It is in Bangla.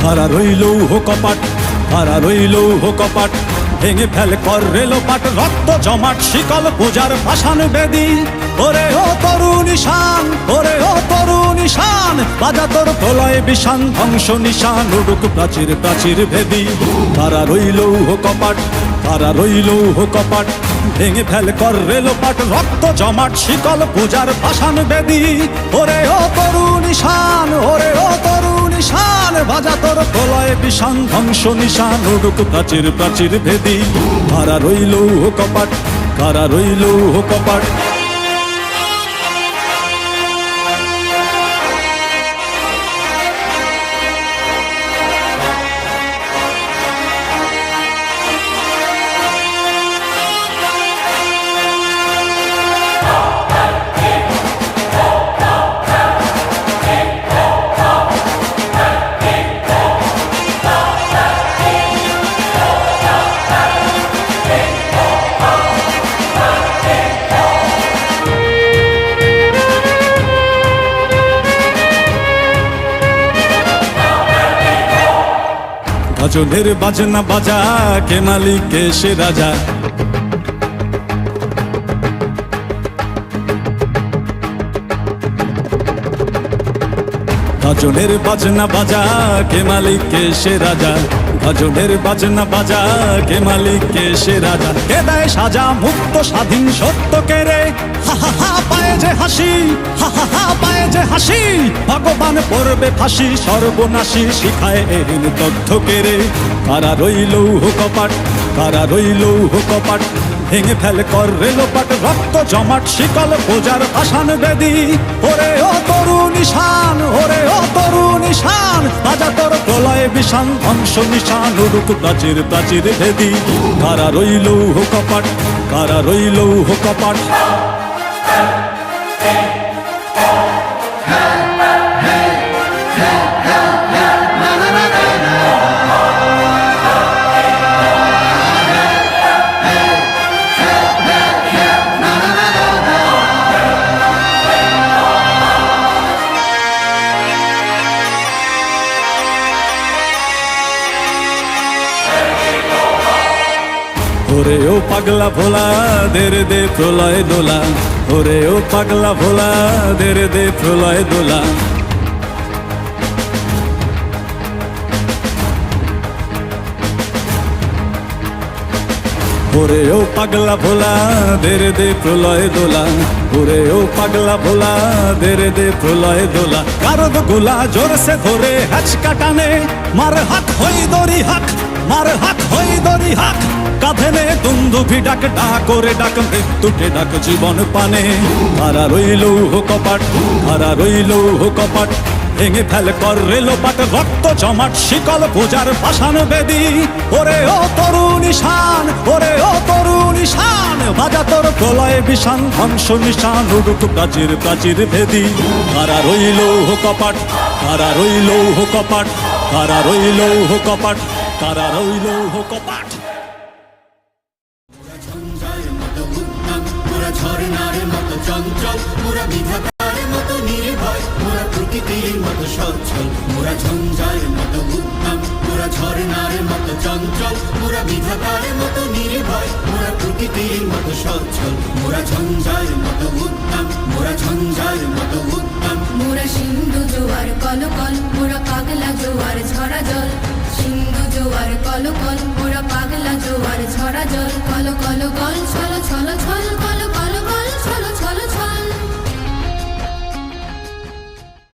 খাড়া রইল কপাট, খাড়া রইল কপাট, ভেঙে ফেল কর রেলোপাট, রক্ত জমাট শিকল পূজার পাষাণ বেদী। ওরে ও তরুণ ঈশান, ওরে ও তরুণ ঈশান, বাজা তোর প্রলয় বিষান, ধ্বংস নিশান উড়ুক প্রাচীর প্রাচীর ভেদী। খাড়া রইল কপাট, খাড়া রইল কপাট, ভেঙে ফেল কর রেলোপাট, রক্ত জমাট শিকল পূজার পাষাণ বেদী। ওরে ও তরুণ ঈশান, ওরে ও তরুণ ঈশান, বাজা তোর প্রলয় বিষান, ধ্বংস নিশান উড়ুক প্রাচীর প্রাচীর ভেদী। খাড়া রইল কপাট, খাড়া রইল কপাট। গাজনের বাজনা বাজা, কে মালিক কে সে রাজা। গাজনের বাজনা বাজা, কে মালিক কে সে রাজা। গাজনের বাজনা বাজা, কে মালিক কে সে রাজা। কে দেয় সাজা মুক্ত স্বাধীন সত্য কে রে, হা হা হা পায়ে যে হাসি, হা হা হা পায়ে যে হাসি। ভগবান পড়বে ফাঁসি, সর্বনাশী শিখায় এরিন তথ্য কে রে। কারা রইল কপাট, কারা রইল কপাট, ভেঙে ফেল কর রেলোপাট, রক্ত জমাট শিকল পূজার পাষাণ বেদী। ওরে ও তরুণ ঈশান, ওরে ও তরুণ ঈশান, বাজা তোর প্রলয় বিষান, ধ্বংস নিশান উড়ুক প্রাচীর প্রাচীর ভেদী। কারা রইল কপাট, কারা রইল কপাট। ওরে ও পাগলা ভোলা, দেরে দে প্রলয় দোলা। ওরে ও পাগলা ভোলা, দেরে দে প্রলয় দোলা। ওরে ও পাগলা ভোলা, দেরে দে প্রলয় দোলা। ওরে ও পাগলা ভোলা, দেরে দে প্রলয় দোলা। কারদ গোলা জোরসে ধরে হ্যাচকা টানে, মার হাক হই দড়ি হাক, মার হাক হই দড়ি হাক। কাঁধে নে দুন্দুভি ডাক, ডাক করে ডাক মৃত্যুকে ডাক জীবন পানে। কারা রইল কপাট, কারা রইল কপাট, ভেঙে ফেল কর রেলোপাট, রক্ত জমাট শিকল পূজার পাষাণ বেদী। ওরে ও তরুণ ঈশান, ওরে ও তরুণ ঈশান, বাজা তোর প্রলয় বিষান, ধ্বংস নিশান উড়ুক প্রাচীর প্রাচীর ভেদী। কারা রইল কপাট, কারা রইল কপাট, কারা রইল কপাট, কারা রইল কপাট। ঝরনার মতো চঞ্চল, মোরা বিধাতার মতো নির্ভয়, মোরা প্রকৃতির মতো সচ্ছল। মোরা ঝঞ্ঝার মতো উদ্যম, মোরা ঝরনার মতো চঞ্চল, মোরা বিধাতার মতো নির্ভয়, মোরা প্রকৃতির মতো সচ্ছল। মোরা ঝঞ্ঝার মতো উদ্যম, মোরা ঝঞ্ঝার মতো উদ্যম। মোরা সিন্ধু জোয়ার কলকল, মোরা পাগলা জোয়ার ঝরা জল। সিন্ধু জোয়ার কলকল, মোরা পাগলা জোয়ার ঝরা জল। Call call